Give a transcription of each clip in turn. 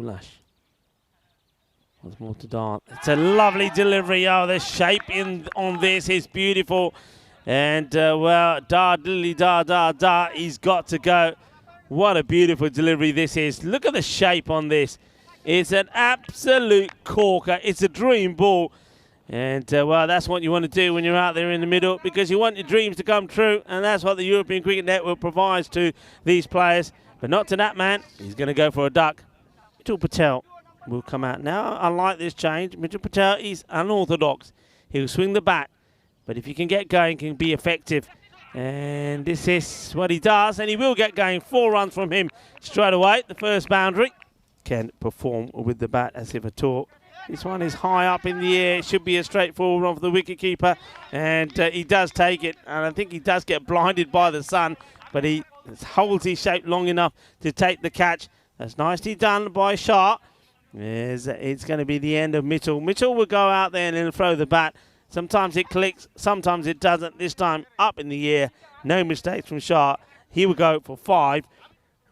Kulash. Once more to dance. It's a lovely delivery. Oh, the shape on this is beautiful. And, well, da, he's got to go. What a beautiful delivery this is. Look at the shape on this. It's an absolute corker. It's a dream ball. And, well, that's what you want to do when you're out there in the middle, because you want your dreams to come true, and that's what the European Cricket Network provides to these players. But not to that man. He's going to go for a duck. Mitchell Patel will come out now. I like this change. Mitchell Patel is unorthodox. He'll swing the bat, but if you can get going, can be effective. And this is what he does, and he will get going. 4 runs from him straight away. The first boundary. Can perform with the bat as if at all. This one is high up in the air. It should be a straightforward one for the wicketkeeper, and he does take it. And I think he does get blinded by the sun, but he holds his shape long enough to take the catch. That's nicely done by Shah. It's going to be the end of Mitchell. Mitchell will go out there and then throw the bat. Sometimes it clicks, sometimes it doesn't. This time up in the air. No mistakes from Shah. He will go for 5.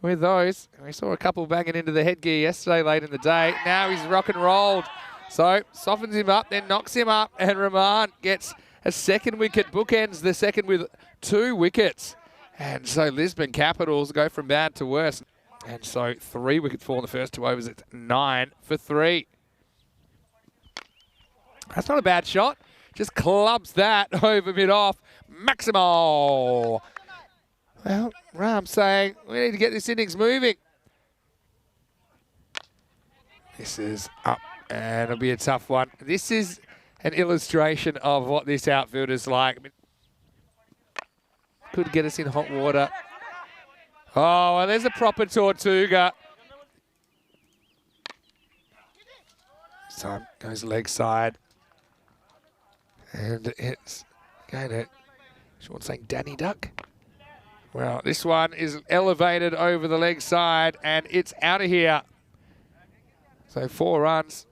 With those, we saw a couple banging into the headgear yesterday late in the day. Now he's rock and rolled. So softens him up, then knocks him up, and Rahman gets a second wicket, bookends the second with 2 wickets. And so Lisbon Capitals go from bad to worse. And so 3 wicket fall in the first 2 overs. It's 9 for 3. That's not a bad shot. Just clubs that over mid-off. Maximo. Well, Ram saying we need to get this innings moving. This is up, and it'll be a tough one. This is an illustration of what this outfield is like. Could get us in hot water. Oh, and there's a proper Tortuga. This time goes leg side. And it's going to, Sean's saying Danny Duck. Well, this one is elevated over the leg side, and it's out of here. So 4 runs.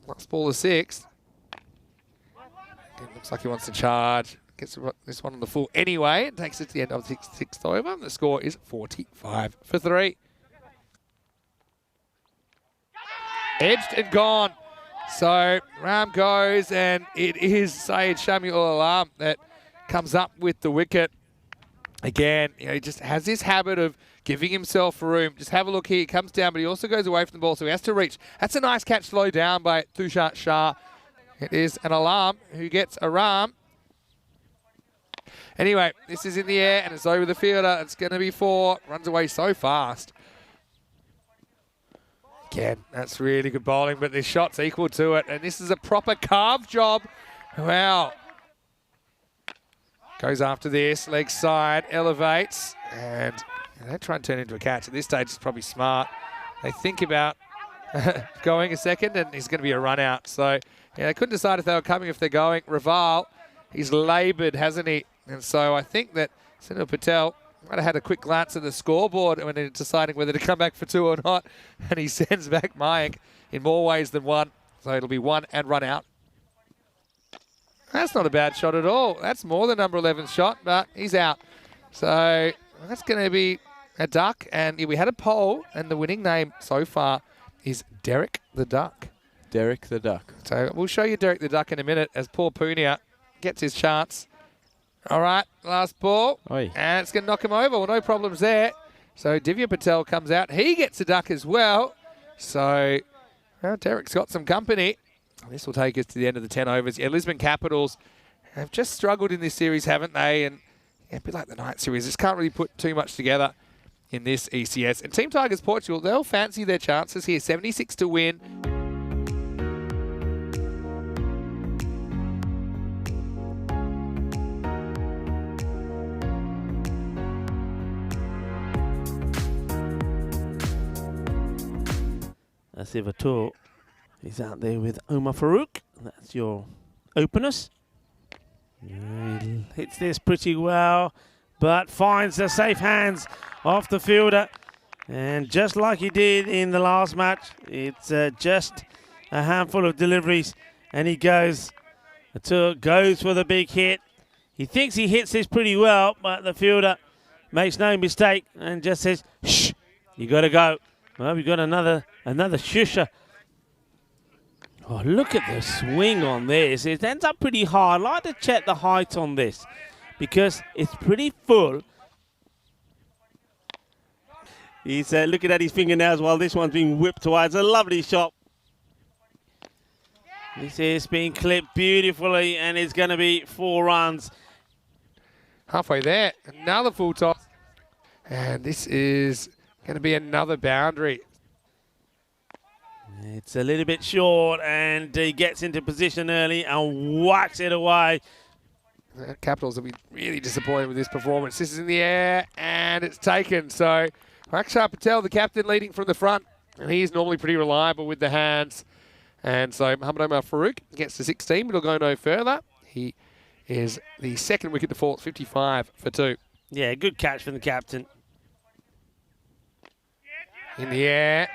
Last ball the 6th. Again, looks like he wants to charge. Gets this one on the full anyway. It takes it to the end of the 6th over. The score is 45 for 3. Edged and gone. So Ram goes, and it is Syed Shamil Alam that comes up with the wicket. Again, you know, he just has this habit of giving himself room. Just have a look here. He comes down, but he also goes away from the ball, so he has to reach. That's a nice catch slow down by Tushar Shah. It is an Alam who gets a Ram. Anyway, this is in the air, and it's over the fielder. It's going to be 4. Runs away so fast. Again, that's really good bowling, but this shot's equal to it, and this is a proper carve job. Wow. Goes after this, leg side, elevates, and they try and turn it into a catch. At this stage, it's probably smart. They think about going a second, and he's going to be a run out. So, yeah, they couldn't decide if they were coming, if they're going. Raval, he's laboured, hasn't he? And so I think that Sunil Patel might have had a quick glance at the scoreboard when they're deciding whether to come back for 2 or not, and he sends back Mayank in more ways than 1. So it'll be 1 and run out. That's not a bad shot at all. That's more than number 11's shot, but he's out. So that's going to be a duck. And we had a poll, and the winning name so far is Derek the Duck. Derek the Duck. So we'll show you Derek the Duck in a minute as poor Punia gets his chance. All right, last ball. Oi. And it's going to knock him over. Well, no problems there. So Divya Patel comes out. He gets a duck as well. So well, Derek's got some company. This will take us to the end of the 10 overs. Yeah, Lisbon Capitals have just struggled in this series, haven't they? And yeah, a bit like the night series, just can't really put too much together in this ECS. And Team Tigers Portugal, they'll fancy their chances here. 76 to win. Asif Atur is out there with Omar Farouk. That's your openers. He hits this pretty well, but finds the safe hands off the fielder. And just like he did in the last match, it's just a handful of deliveries, and he goes. Atur goes for the big hit. He thinks he hits this pretty well, but the fielder makes no mistake and just says, shh, you got to go. Well, we've got another shusher. Oh, look at the swing on this. It ends up pretty high. I'd like to check the height on this because it's pretty full. He's looking at his fingernails while this one's being whipped away. It's a lovely shot. This is being clipped beautifully, and it's going to be 4 runs. Halfway there, another full toss. And this is going to be another boundary. It's a little bit short, and he gets into position early and whacks it away. The Capitals will be really disappointed with this performance. This is in the air, and it's taken. So Akshar Patel, the captain, leading from the front. And he's normally pretty reliable with the hands. And so Muhammad Omar Farouk gets to 16, but he'll go no further. He is the second wicket to fall, 55 for 2. Yeah, good catch from the captain. In the air.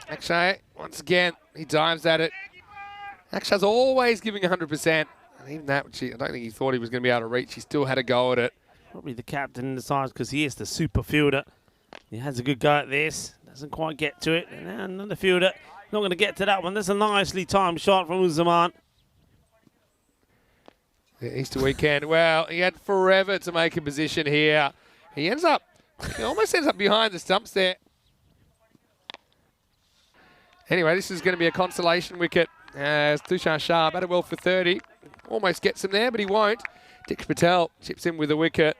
Akshay, once again, he dives at it. Akshay's always giving 100%. And even that, which I don't think he thought he was going to be able to reach, he still had a go at it. Probably the captain decides because he is the super fielder. He has a good go at this. Doesn't quite get to it. And now another fielder. Not going to get to that one. That's a nicely timed shot from Uzzaman. The Easter weekend. Well, he had forever to make a position here. He almost ends up behind the stumps there. Anyway, this is going to be a consolation wicket as Tushar Shah batted well for 30. Almost gets him there, but he won't. Dick Patel chips in with a wicket.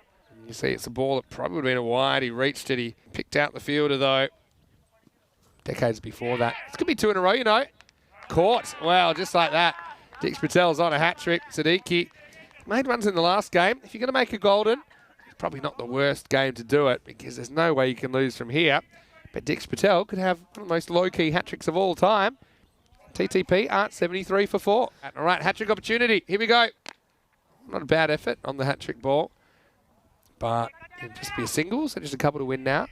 You see it's a ball that probably would have been a wide. He reached it. He picked out the fielder, though. Decades before that. It's going to be 2 in a row, you know. Caught. Well, just like that. Dick Patel's on a hat-trick. Siddiqui made runs in the last game. If you're going to make a golden, it's probably not the worst game to do it because there's no way you can lose from here. But Dix Patel could have one of the most low-key hat-tricks of all time. TTP aren't 73 for 4. All right, hat-trick opportunity. Here we go. Not a bad effort on the hat-trick ball. But it'll just be a single, so just a couple to win now.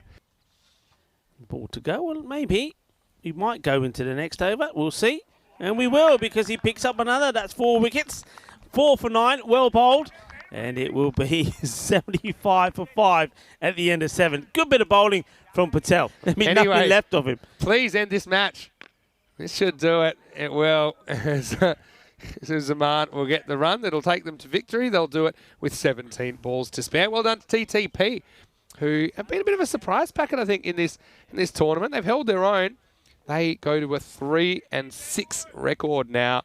Ball to go. Well, maybe he might go into the next over. We'll see. And we will because he picks up another. That's 4 wickets. 4 for 9. Well bowled. And it will be 75 for 5 at the end of 7. Good bit of bowling from Patel. I mean, anyway, nothing left of him. Please end this match. This should do it. It will. So Zaman will get the run. That'll take them to victory. They'll do it with 17 balls to spare. Well done to TTP, who have been a bit of a surprise packet, I think, in this tournament. They've held their own. They go to a 3-6 record now.